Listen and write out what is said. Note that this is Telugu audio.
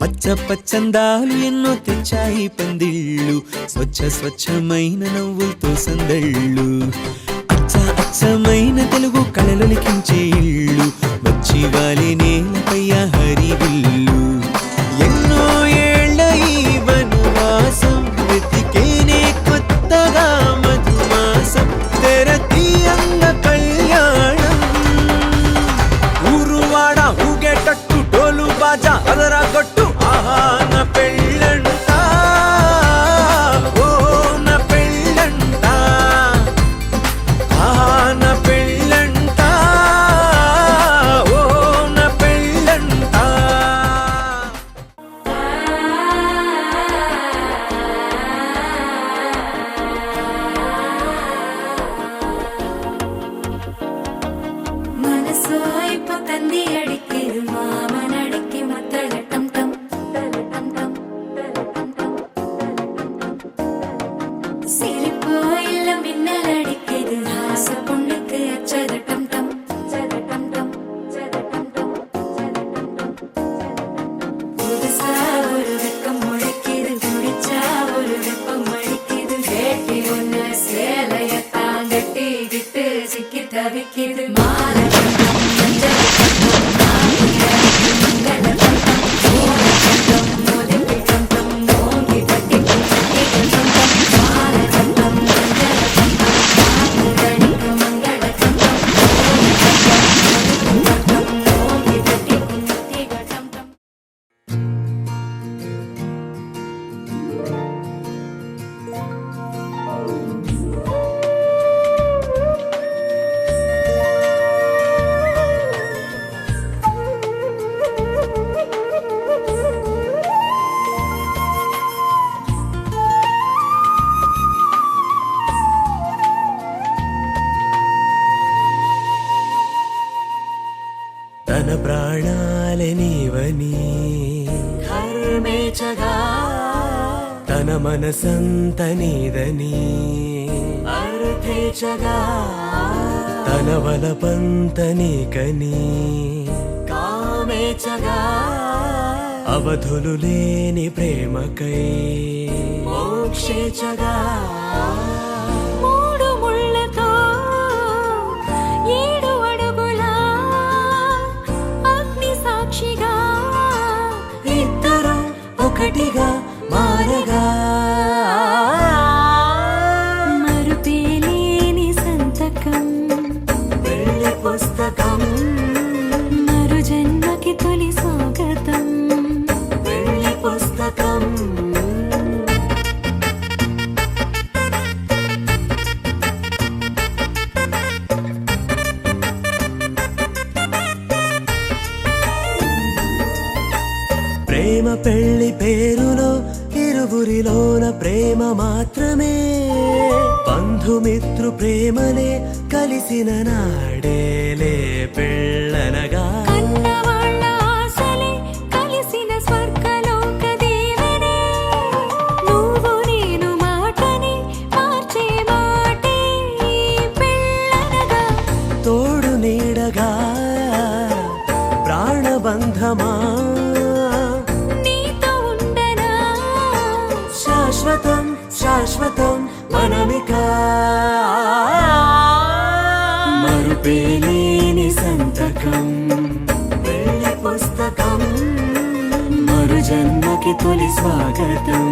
పచ్చ పచ్చందాలు ఎన్నో తెచ్చాయి పందిళ్ళు, స్వచ్ఛమైన నవ్వులతో సందళ్ళు, అచ్చమైన తెలుగు కళలొలికించే ఇళ్ళు, వచ్చి వాలి నేలపై హరివిల్లు. ఎన్నో ఏళ్ల ఈ వనవాసం వెతికేనే కొత్తగా మధుమాసం, తెరతీయంగ కళ్యాణం. ఊరువాడ ఊగేటట్టు డోలు బాజా అదరా కొట్టు, ఆహా నా పెళ్ళంట, ఓ నా పెళ్ళంట, ఆహా నా పెళ్ళంట, ఓ నా పెళ్ళంట. మనసు అయిపోతుంది అడిక్కిరు మామనడిక్కి మత్తళ టం టం టం టం సిరిపోయిల్ల మిన్నలడిక్కిరు హాస పొండుకు అచ్చద టం టం టం టం புதுசா ஒரு வெக்கம் முளைக்கிது, குடிச்சா ஒரு வெப்பம் அடிக்குது, வேட்டி ஒண்ணு சேலையத்தான் கட்டிக்கிட்டு சிக்கி தவிக்குது. மாலை கண்டம், மஞ்சள் கண்டம், நாட்டியடிக்கு மங்கள கண்டம், சோழ கண்டம், முதுகு கண்டம், ஓங்கி தட்டிக்கும் சட்டிகள் கண்டம். மாலை கண்டம், மஞ்சள் கண்டம், நாட்டியடிக்கு மங்கள கண்டம், சோழ கண்டம், முதுகு கண்டம், ஓங்கி தட்டிக்கும் சட்டிகள் கண்டம். తన ప్రాణాలే నీవని హర్మేచగా, తన మనసంత నీదని అర్థేచగా, తన వలపంత నీకని కామేచగా, అవధులు లేని ప్రేమకై మోక్షేచగా. మూడు ముళ్ళతో ఏడు అడుగుల అగ్ని సాక్షిగా, ఇద్దరు ఒకటిగా మారగా, మరుపేలేని సంతకం, పెళ్లి పుస్తకం, మరు జన్మకి తొలి స్వాగతం. పెళ్లి పుస్తకం. ప్రేమ పెళ్లి పేరులో ఇరువురిలోన ప్రేమ మాత్రమే, బంధుమిత్రు ప్రేమనే కలిసిన నాడేలే పెళ్ళనగా. కన్నవాళ్ళ ఆశలే కలిసిన స్వర్గలోక దీవెనే, నువ్వు నేను మాటని మార్చే మాటే పెళ్ళనగా. తోడు నీడగా ప్రాణబంధమా, నీతో ఉండనా శాశ్వతం శాశ్వతం మనమిక. మరుపేలేని సంతకం, పెళ్లి పుస్తకం, మరు జన్మకి తొలి స్వాగతం.